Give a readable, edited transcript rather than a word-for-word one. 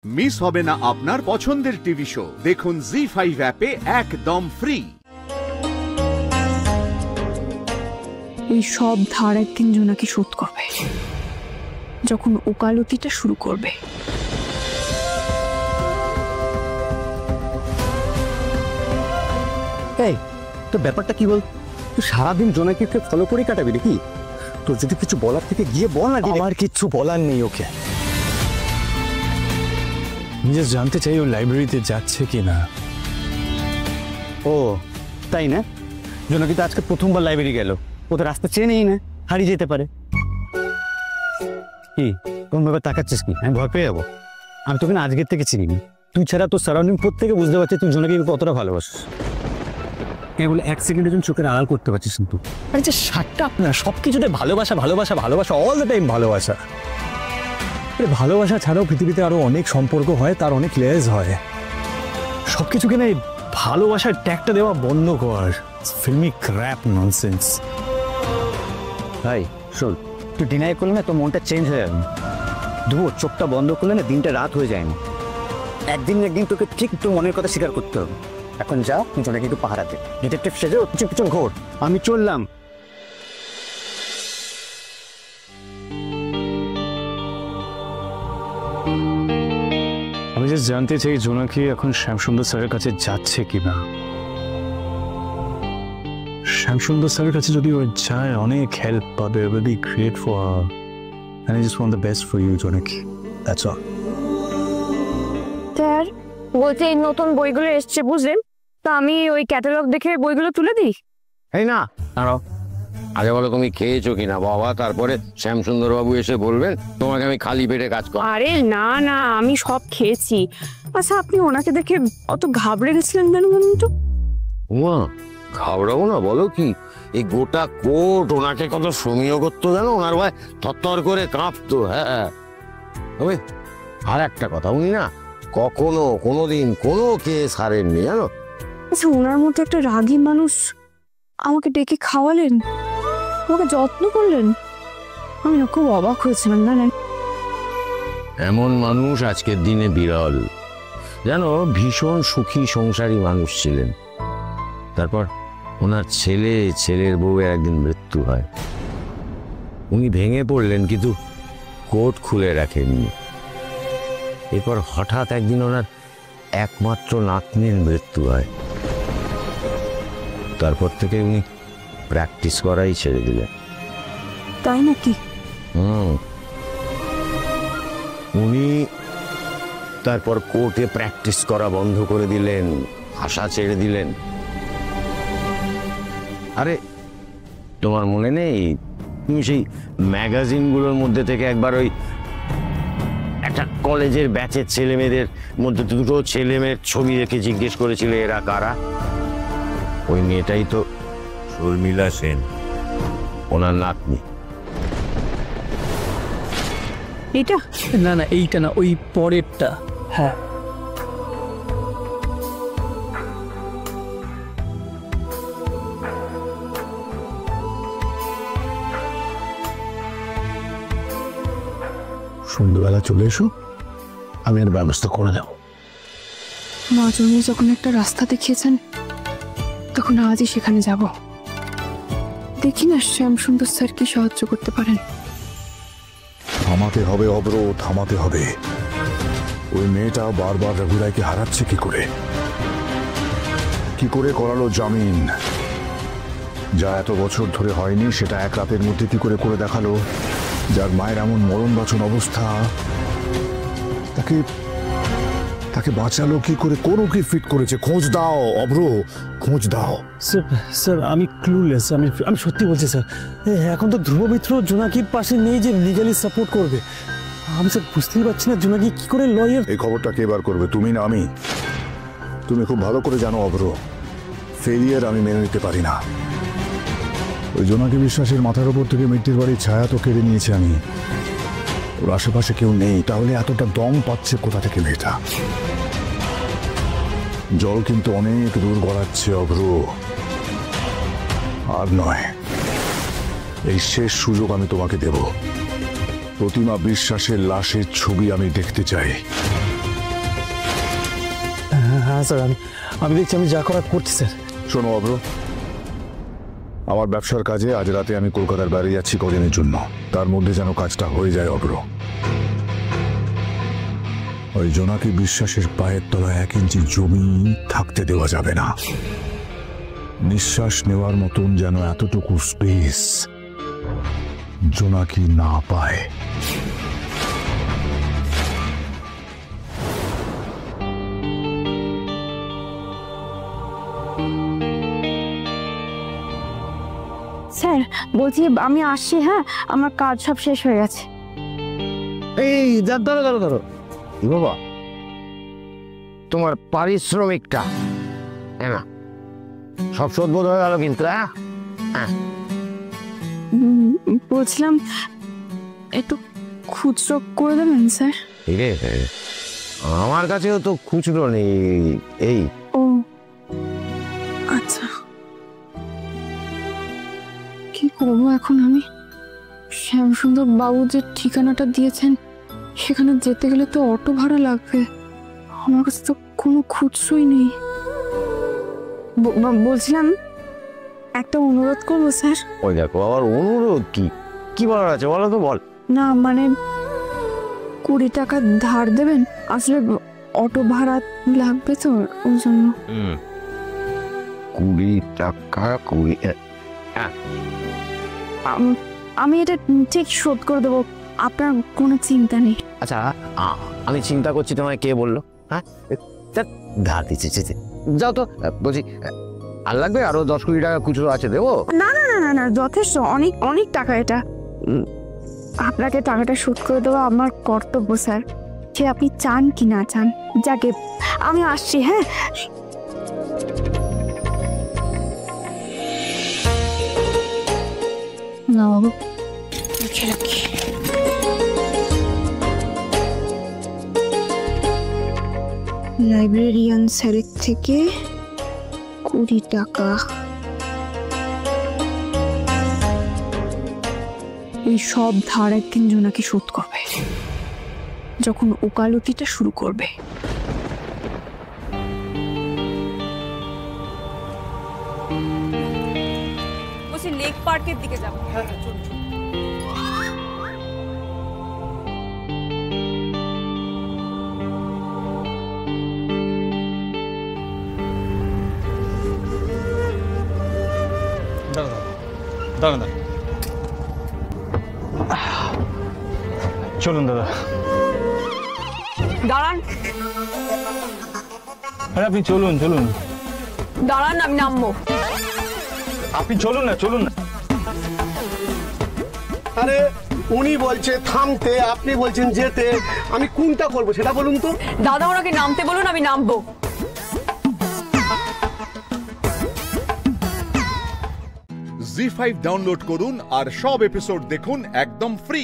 Miss হবে না আপনার পছন্দের টিভি শো। দেখুন জি5 অ্যাপে একদম ফ্রি। এই সব ধার একদিন জোনাকি শোধ করবে, যখন ওকালতিটা শুরু করবে। এই তো ব্যাপারটা কি বল, তুই সারাদিন জোনাকিকে ফলো করে কাটাবি নাকি? তোর যদি কিছু বলার থেকে গিয়ে বল না। আমার কিচ্ছু বলার নেই ওকে। আমি জাস্ট জানতে চাই ও লাইব্রেরিতে যাচ্ছে কিনা। ও তাই না? জোনাকি তো আজকে প্রথমবার লাইব্রেরি গেল, ও তো রাস্তা চেনেই না, হারিয়ে যেতে পারে। কি কোন ব্যাপার তাকাচ্ছিস কি? আমি ভয় পেয়ে যাবো? আমি তোকে না আজকের থেকে চিনি। তুই ছাড়া তোর সারাউন্ডিং প্রত্যেকে বুঝতে পারছিস তুই জোনাকিকে কতটা ভালোবাসিস। কেবল এক সেকেন্ডের জন্য চোখের আড়াল করতে পারছিস কিন্তু। আরে যে শার্টটা আপনার সব কিছুতে ভালোবাসা ভালোবাসা ভালোবাসা, অল দ্য টাইম ভালোবাসা। ভালোবাসা ছাড়াও পৃথিবীতে আরো অনেক সম্পর্ক হয়, তার অনেক লেয়ার্স হয়। সবকিছুকে না ভালোবাসার ট্যাগটা দেওয়া বন্ধ কর। Filmy crap nonsense. ভাই শোন, তুই ডিনাই করলে না তোর মনটা চেঞ্জ হয়ে যাবে। ধুবো চোখটা বন্ধ করলে না দিনটা রাত হয়ে যায় না। একদিন একদিন তোকে ঠিক তোর মনের কথা স্বীকার করতে হবে। এখন যা, তুই জোনাকি একটু পাহারা দে। ডিটেকটিভ সেজে পিছন পিছন ঘোর। আমি চললাম। আমি জাস্ট জানতে চাই জোনাকি এখন শ্যামসুন্দর স্যারের কাছে যাচ্ছে কিনা। শ্যামসুন্দর স্যারের কাছে যদি ও যায় অনেক হেল্প পাবে, will be great for her. And I just want the best for you Jonaki, that's all. Sir বলতে এই নতুন বইগুলো এসছে বুঝলেন, তো আমি ওই ক্যাটালগ দেখে বইগুলো তুলে দিই। এই না দাঁড়াও, আগে বলো তুমি খেয়েছো কিনা বাবা, তারপরে শ্যামসুন্দর বাবু এসে বলবেন তোমাকে আমি খালি পেটে কাজ করি। আরে না না, আমি সব খেয়েছি। আচ্ছা আপনি ওনাকে দেখে অত ঘাবড়ে গেছিলেন কেন বলুন তো? উমা ঘাবড়াবো না বলো কি, এই গোটা কোট ওনাকে কত সমীহ করতো জানো, ওনার ভাই থরথর করে কাঁপতো। হ্যাঁ তবে আর একটা কথা, উনি না কখনো কোনোদিন কোনো কেস হারেননি জানো। আচ্ছা ওনার মতো একটা রাগী মানুষ আমাকে ডেকে খাওয়ালেন, আমাকে যত্ন করলেন, আমি না খুব অবাক হয়েছিলাম। না এমন মানুষ আজকের দিনে বিরল জানো। ভীষণ সুখী সংসারী মানুষ ছিলেন। তারপর ওনার ছেলের বউয়ের একদিন মৃত্যু হয়। উনি ভেঙে পড়লেন কিন্তু কোট খুলে রাখেননি। এরপর হঠাৎ একদিন ওনার একমাত্র নাতনির মৃত্যু হয়। তারপর থেকে উনি প্র্যাকটিস করাই ছেড়ে দিলেন। তাই নাকি? উনি তারপর কোর্টে প্র্যাকটিস করা বন্ধ করে দিলেন, আশা ছেড়ে দিলেন। আরে তোমার মনে নেই তুমি সেই ম্যাগাজিনগুলোর মধ্যে থেকে একবার ওই একটা কলেজের ব্যাচের ছেলে মেয়েদের মধ্যে দুটো ছেলে মেয়ের ছবি রেখে জিজ্ঞেস করেছিলে এরা কারা? ওই মেয়েটাই তো শর্মিলা সেন, ওনার নাতনি। এটা না না এইটা না, ওই পরেরটা। হ্যাঁ সন্ধ্যাবেলা চলে এসো, আমি এর ব্যবস্থা করে দেবো। মা জমি যখন একটা রাস্তা দেখিয়েছেন তখন আজই সেখানে যাব। দেখি না শ্যামসুন্দর স্যার কি সাহায্য করতে পারেন। থামাতে হবে অব্র, থামাতে হবে। ওই মেয়েটা বারবার রঘুরায়কে হারাচ্ছে কি করে করালো জামিন? যা এত বছর ধরে হয়নি সেটা এক রাতের মধ্যে কি করে করে দেখালো। যার মায়ের এমন মরণ বাঁচন অবস্থা, তাকে বাঁচালো কি করে? কোন কি ফিট করেছে? খোঁজ দাও অব্র, খোঁজ দাও। স্যার আমি ক্লুলেস, আমি সত্যি বলছি স্যার। এখন তো ধ্রুব মিত্র জোনাকির পাশে নেই যে লিগালি সাপোর্ট করবে। আমি স্যার বুঝতেই পারছি না জোনাকি কি করে লয়ার। এই খবরটা কে বার করবে, তুমি না আমি? তুমি খুব ভালো করে জানো অব্র, ফেলিয়ার আমি মেনে নিতে পারি না। ওই জোনাকি বিশ্বাসের মাথার উপর থেকে মৃত্যুর বাড়ির ছায়া তো কেড়ে নিয়েছে আমি। ওর আশেপাশে কেউ নেই, তাহলে এতটা দম পাচ্ছে কোথা থেকে মেয়েটা? জল কিন্তু অনেক দূর গড়াচ্ছে অব্র। আর নয়, এই শেষ সুযোগ আমি তোমাকে দেব। প্রতিমা বিশ্বাসের লাশের ছবি আমি দেখতে চাই। হ্যাঁ স্যার, আমি দেখছি আমি যা করার করছি স্যার। শোনো অভ্র, আমার ব্যবসার কাজে আজ রাতে আমি কলকাতার বাইরে যাচ্ছি কদিনের জন্য। তার মধ্যে যেন কাজটা হয়ে যায় অভ্র। ওই জোনাকি বিশ্বাসের পায়ের তলায় 1 ইঞ্চি জমি থাকতে দেওয়া যাবে না। নিঃশ্বাস নেওয়ার মতন যেন এতটুকু স্পেস জোনাকি না পায়। স্যার বলছি আমি আসছি, হ্যাঁ আমার কাজ সব শেষ হয়ে গেছে। এই ধরো ধরো ধরো বাবা, তোমার পারিশ্রমিকটা না সব শোধ বোধ হয়ে গেল কিন্তু। বলছিলাম একটু খুচরো করে দেবেন স্যার। আমার কাছেও তো খুচরো নেই। এই ও আচ্ছা, কি করবো এখন আমি? শ্যামসুন্দর বাবু যে ঠিকানাটা দিয়েছেন সেখানে যেতে গেলে তো অটো ভাড়া লাগবে। আমার কাছে তো কোনো খুচরোই নেই। বলছিলাম একটা অনুরোধ করবো স্যার। ওই দেখো আবার অনুরোধ, কি কি বলার আছে বলো তো, বল। না মানে 20 টাকা ধার দেবেন, আসলে অটো ভাড়া লাগবে তো ওই জন্য। 20 টাকা 20? আমি এটা ঠিক শোধ করে দেবো, আপনার কোনো চিন্তা নেই। আচ্ছা আমি চিন্তা করছি, তোমায় কে বললো? হ্যাঁ ধার দিচ্ছে, যাও তো। বলছি আর লাগবে আরো 10-20 টাকা খুচরো আছে, দেবো? না না না না না, যথেষ্ট, অনেক অনেক টাকা এটা। আপনাকে টাকাটা শোধ করে দেওয়া আমার কর্তব্য স্যার, সে আপনি চান কি না চান। যাকে আমি আসছি, হ্যাঁ। না বাবু, লিখে রাখি। লাইব্রেরিয়ান স্যারের থেকে 20 টাকা। এই সব ধার একদিন জোনাকি শোধ করবে যখন ওকালতিটা শুরু করবে। বলছি লেক পার্কের দিকে যাবো। হ্যাঁ হ্যাঁ চলুন। দাঁড়ান চলুন দাদা। দাঁড়ান, আরে আপনি চলুন চলুন। দাঁড়ান আমি নামবো। আপনি চলুন না, চলুন না। আরে উনি বলছে থামতে, আপনি বলছেন যেতে, আমি কোনটা করবো সেটা বলুন তো। দাদা ওনাকে নামতে বলুন, আমি নামবো। জি5 ডাউনলোড করুন আর সব এপিসোড দেখুন একদম ফ্রি।